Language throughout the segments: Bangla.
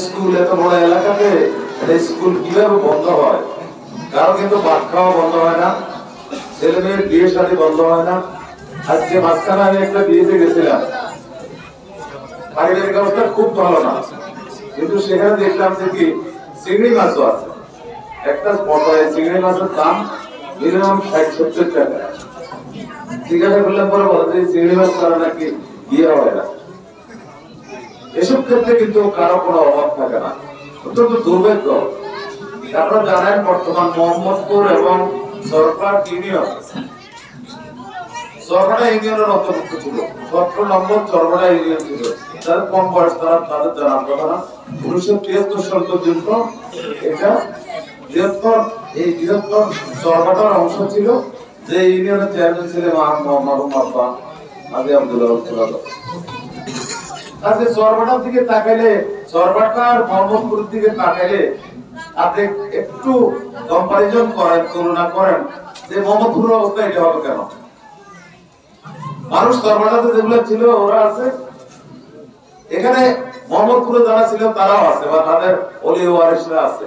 স্কুল এত বড় এলাকাতে স্কুল কিভাবে বন্ধ হয়? কারো কিন্তু ভাত খাওয়া বন্ধ হয় না, ছেলে মেয়ের বিয়ে শাদী বন্ধ হয় না। আজকে মাঝখানে আমি একটা বিয়েতে গেছিলাম, পারিবারিক অবস্থা খুব ভালো না, কিন্তু সেখানে দেখলাম যে কি চিংড়ি মাছও আছে। একটা পটায় চিংড়ি মাছের দাম মিনিমাম 60-70 টাকা। জিজ্ঞাসা করলাম পরে বলে যে চিংড়ি মাছ ছাড়া নাকি বিয়ে হয় না। এসব ক্ষেত্রে কিন্তু কারো কোনো অভাব থাকে না, অত্যন্ত দুর্ভাগ্য। আপনারা জানেন বর্তমান মোহাম্মদপুর এবং সরকার ইউনিয়ন, চরবাটা ইউনিয়নের অন্তর্ভুক্ত ছিল। 17 নম্বর চরবাটা ইউনিয়ন ছিল। যাদের কম বয়স তাদের জানার কথা না, 1973 সাল পর্যন্ত এটা বৃহত্তর চরবাটার অংশ ছিল। যে ইউনিয়নের চেয়ারম্যান ছিলেন আজকে চরবাটার দিকে তাকাইলে, চরবাটার মোহাম্মদপুরের দিকে তাকাইলে আপনি একটু কম্পারিজন করেন, তুলনা করেন যে মোহাম্মদপুরের অবস্থা এটা হবে কেন? মানুষ চরবাটাতে যেগুলো ছিল ওরা আছে, এখানে মোহাম্মদপুরে যারা ছিল তারাও আছে, বা তাদের অলি ওয়ারিসরা আছে।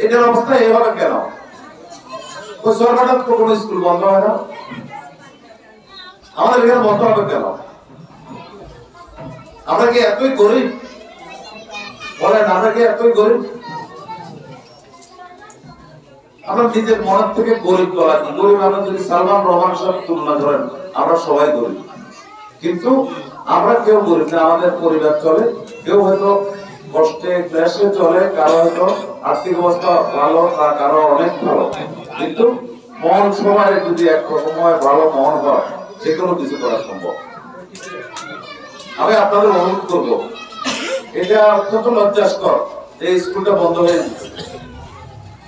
এটার অবস্থা এইভাবে কেন? ওই চরবাটাতে তো কোনো স্কুল বন্ধ হয় না, আমাদের এখানে বন্ধ হবে কেন? আমরা কি এতই গরিব? বলেন, আমরা কি এতই গরিব? আমরা নিজের মনের থেকে গরিব বলা কি? গরিব আমরা যদি সালমান রহমান সাহেব তুলনা করেন, আমরা সবাই গরিব, কিন্তু আমরা কেউ গরিব না। আমাদের পরিবার চলে, কেউ হয়তো কষ্টে ক্লেশে চলে, কারো হয়তো আর্থিক অবস্থা ভালো, কারো অনেক ভালো, কিন্তু মন সবাই যদি এক সময় ভালো মন হয়, যে কোনো কিছু করা সম্ভব। আমি আপনাদের অনুরোধ করবো, এটা অত্যন্ত লজ্জাস্কর এই স্কুলটা বন্ধ হয়ে গেছে।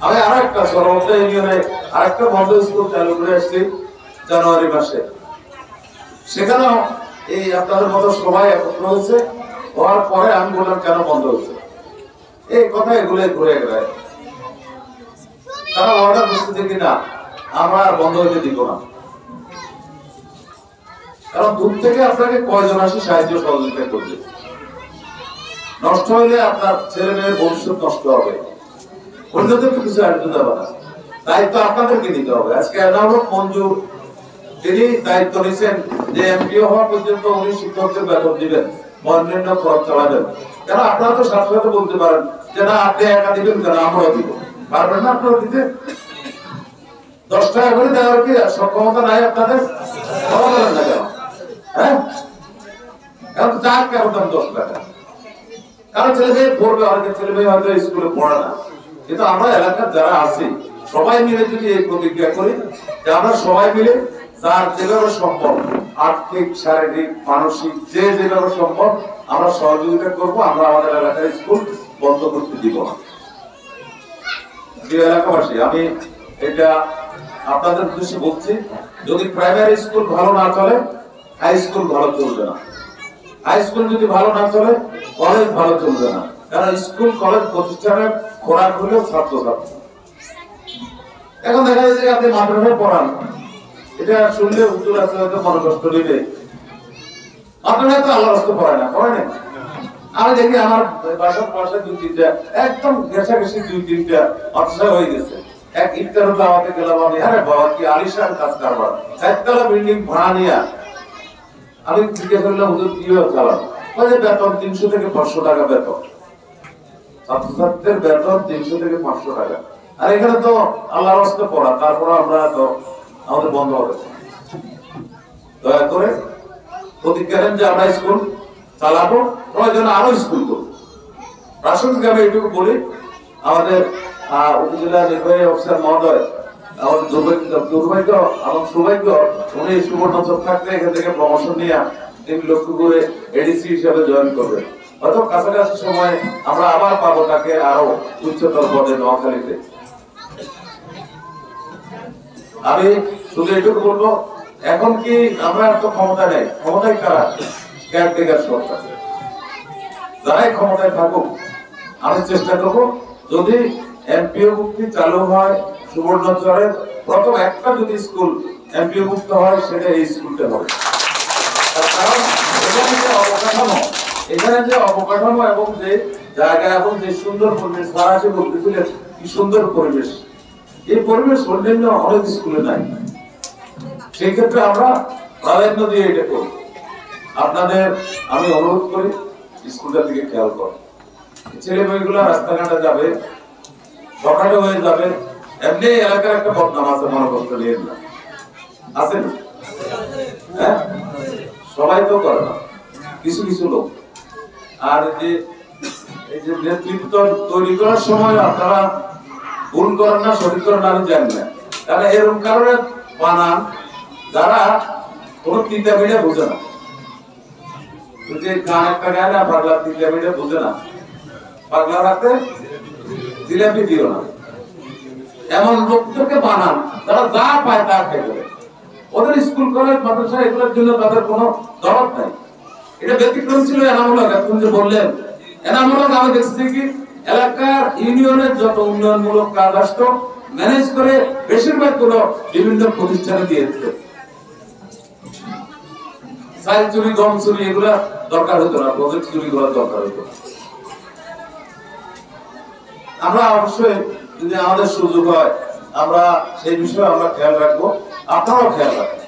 আমি আরো একটা সরবটা ইউনিয়নে আরেকটা বন্ধ স্কুল চালু করে আসছি জানুয়ারি মাসে। সেখানেও এই আপনাদের মতো সবাই একত্র হয়েছে, হওয়ার পরে আমি বললাম কেন বন্ধ হয়েছে, এই কথা এগুলো ঘুরে গেলে তারা অর্ডার করছে কি না আমরা আর বন্ধ হইতে দিব না। কারণ দূর থেকে আপনাকে কয়জন আসি সাহায্য সহযোগিতা করবে, নষ্ট হইলে আপনার ছেলে মেয়ের ভবিষ্যৎ নষ্ট হবে, অন্যদের তো কিছু আসবে যাবে না। দায়িত্ব আপনাদেরকে নিতে হবে। আজকে এনামুল মঞ্জুর তিনি দায়িত্ব নিচ্ছেন যে এমপিও হওয়া পর্যন্ত উনি শিক্ষকদের বেতন দিবেন, অন্যান্য খরচ চালাবেন। কেন আপনারা তো সাথে সাথে বলতে পারেন যে না আপনি একা দিবেন কেন, আমরাও দিব, পারবেন না আপনারা দিতে? 10 টাকা করে দেওয়ার কি সক্ষমতা নাই আপনাদের? বলেন না কেন? হ্যাঁ, এখন চা কেন দাম 10 টাকা? কারণ ছেলে মেয়ে পড়বে, অনেকের ছেলে মেয়ে হয়তো স্কুলে পড়ে না, কিন্তু আমরা এলাকার যারা আছি সবাই মিলে যদি এই প্রতিজ্ঞা করি যে আমরা সবাই মিলে যার যেভাবে সম্ভব, আর্থিক, শারীরিক, মানসিক যে যেভাবে সম্ভব আমরা সহযোগিতা করবো, আমরা আমাদের এলাকার স্কুল বন্ধ করতে দিব না। এলাকাবাসী, আমি এটা আপনাদের উদ্দেশ্যে বলছি, যদি প্রাইমারি স্কুল ভালো না চলে, হাই স্কুল ভালো চলবে না। হাই স্কুল যদি ভালো না চলে, কলেজ ভালো চলবে না। কারণ স্কুল কলেজ প্রতিষ্ঠানের খোরাক হলেও ছাত্রছাত্রী। এখন দেখা যায় যে আপনি মাদ্রাসায় পড়ান, এটা শুনলে উত্তর আছে হয়তো মনে কষ্ট নিবে, মাদ্রাসায় তো আল্লাহ রাস্তা পড়ায় না, পড়ে না। আমি দেখি আমার বাসার পাশে 2-3টা একদম ঘেঁষাঘেঁষি 2-3টা মাদ্রাসা হয়ে গেছে। এক ইফতার দাওয়াতে গেলাম আমি, আরে বাবা কি আলিশান কাজ কারবার, 4তলা বিল্ডিং ভাড়া নিয়ে। আমি জিজ্ঞেস করলাম হুজুর কিভাবে চালান? যে বেতন 300 থেকে 500 টাকা বেতন, ছাত্রছাত্রীদের বেতন 300 থেকে 500 টাকা। আর এখানে তো আল্লাহর রাস্তায় পড়া, তারপরে আমরা তো আমাদের বন্ধ হবে। দয়া করে প্রতিজ্ঞা নেন যে আমরা স্কুল চালাবো, প্রয়োজনে আরো স্কুল করবো। প্রাসঙ্গিক আমি এটুকু বলি, আমাদের উপজেলা নির্বাহী অফিসার মহোদয়, আমাদের দুর্ভাগ্য এবং সৌভাগ্য, উনি সুবর্ণচর থাকতে এখান থেকে প্রমোশন নিয়ে 3 লক্ষ করে এডিসি হিসাবে জয়েন করবেন। হয়তো কাছাকাছি সময় আমরা আবার পাবো তাকে আরো উচ্চতর পদে নোয়াখালীতে। আমি শুধু এটুকু বলবো, এখন কি আমরা তো ক্ষমতা নেই, ক্ষমতায় কারা? কেয়ারটেকার সরকার। যারাই ক্ষমতায় থাকুক, আমি চেষ্টা করবো যদি এমপিও মুক্তি চালু হয় সুবর্ণচরের প্রথম একটা যদি স্কুল এমপিও মুক্ত হয়, সেটা এই স্কুলটা হবে। কারণ এখানে যে অবকাঠামো এখানে যে অবকাঠামো এবং যে জায়গা এবং যে সুন্দর পরিবেশ সারাটি বলতেছিলেন কি সুন্দর পরিবেশ, এই পরিবেশ অন্যান্য অনেক স্কুলে নাই। সেই ক্ষেত্রে আমরা প্রাধান্য দিয়ে এটা করি। আপনাদের আমি অনুরোধ করি স্কুলটার দিকে খেয়াল করেন। ছেলে মেয়েগুলো রাস্তাঘাটে যাবে, বকাটে হয়ে যাবে, এমনি এলাকার একটা বদনাম আছে, মনে করতে নিয়ে না আছে না? হ্যাঁ, সবাই তো করে না, কিছু কিছু লোক। আর এই যে নেতৃত্ব তৈরি করার সময় আপনারা ভুল করেন না সঠিক করেন আমি জানি না, তাহলে এরকম কারণে বানান যারা কোন তিনটা মিডিয়া বুঝে না, যে গান একটা গায় না পাগলা তিনটা মিডিয়া বুঝে না, পাগলা রাতে জিলাপি দিও না, এমন লোকদেরকে বানান তারা যা পায় তা খেয়ে দেবে। ওদের স্কুল কলেজ মাদ্রাসা এগুলোর জন্য তাদের কোনো দরদ নাই। এটা ব্যতিক্রম ছিল এনামূলক। এখন যে বললেন এনামূলক, আমি দেখছি কি এলাকার ইউনিয়নের যত উন্নয়নমূলক কাজ আসতো ম্যানেজ করে বেশিরভাগ গুলো বিভিন্ন প্রতিষ্ঠানে দিয়েছে। চাল চুরি, গম চুরি এগুলা দরকার হতো না, প্রজেক্ট চুরি গুলো দরকার হতো। আমরা অবশ্যই যদি আমাদের সুযোগ হয় আমরা সেই বিষয়ে আমরা খেয়াল রাখবো, আপনারাও খেয়াল রাখবেন।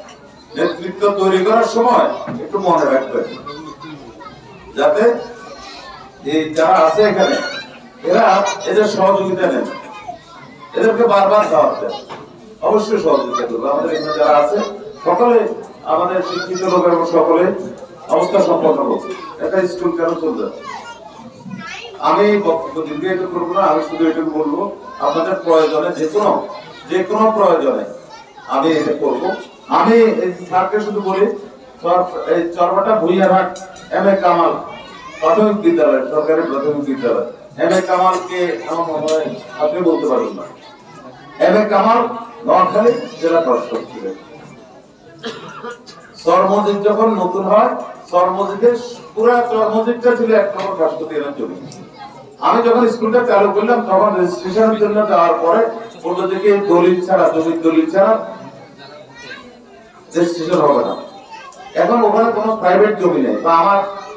নেতৃত্ব তৈরি করার সময় একটু মনে রাখবেন যাতে এই যারা আছে এখানে এরা এদের সহযোগিতা নেন, এদেরকে বারবার খাওয়াচ্ছেন, অবশ্যই সহযোগিতা করবে। আমাদের এখানে যারা আছে সকলে আমাদের শিক্ষিত লোক এবং সকলে অবস্থা সম্পন্ন হোক। একটা স্কুল কেন চলবে? আমি বক্তব্য দীর্ঘায়িত করবো না, আমি শুধু এটুকু বলবো আপনাদের প্রয়োজনে যে কোনো প্রয়োজনে আমি এটা করবো। আমি এই স্যারকে শুধু বলি এই চরবাটা ভুইয়ারহাট এম.এ. কামাল প্রাথমিক বিদ্যালয়, সরকারি প্রাথমিক বিদ্যালয়, এম.এ. কামালকে আমার মনে হয় আপনি বলতে পারবেন না। এম.এ. কামাল নোয়াখালী জেলা প্রশাসক ছিলেন। চর মসজিদ যখন নতুন হয়, চর মসজিদের পুরা চর মসজিদটা ছিল 1 নম্বর রাষ্ট্রপতি জমি। আমি যখন স্কুলটা চালু করলাম তখন রেজিস্ট্রেশনের জন্য যাওয়ার পরে বললো যে দলিল ছাড়া, জমির দলিল ছাড়া রেজিস্ট্রেশন হবে না। এখন ওখানে কোনো প্রাইভেট জমি নেই বা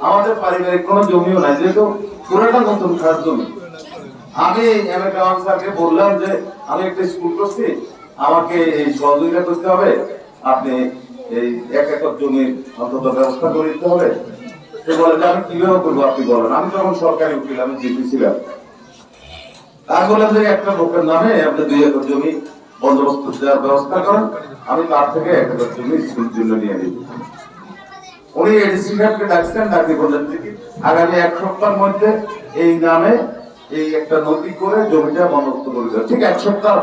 আমাদের পারিবারিক কোনো জমিও নাই, যেহেতু পুরোটা নতুন খাস জমি। আমি এম.এ. কামাল স্যারকে বললাম যে আমি একটা স্কুল করছি, আমাকে এই সহযোগিতা করতে হবে, আপনি এই 1 একর জমির অন্তত ব্যবস্থা করে দিতে হবে। সে বলে যে আমি কিভাবে করবো আপনি বলেন। আমি তখন সরকারি উকিল, আমি জিপি ছিলাম। তার বললাম যে একটা লোকের নামে আপনি 2 একর জমি বন্দোবস্ত দেওয়ার ব্যবস্থা করেন, আমি তার থেকে 1 একর জমি স্কুল জন্য নিয়ে নিব। উনি এডিসি সাহেবকে ডাকছেন, ডাকি বললেন যে আগামী 1 সপ্তাহের মধ্যে এই নামে এই একটা নথি করে জমিটা বন্দোবস্ত করে দেবে। ঠিক 1 সপ্তাহ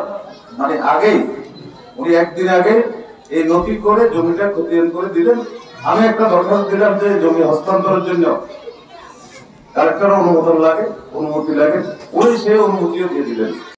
মানে আগেই, উনি 1 দিন আগে এই নথি করে জমিটা খতিয়ান করে দিলেন। আমি একটা দরখাস্ত দিলাম যে জমি হস্তান্তরের জন্য কালেক্টর অনুমোদন লাগে, অনুমতি লাগে, উনি সেই অনুমতিও দিয়ে দিলেন।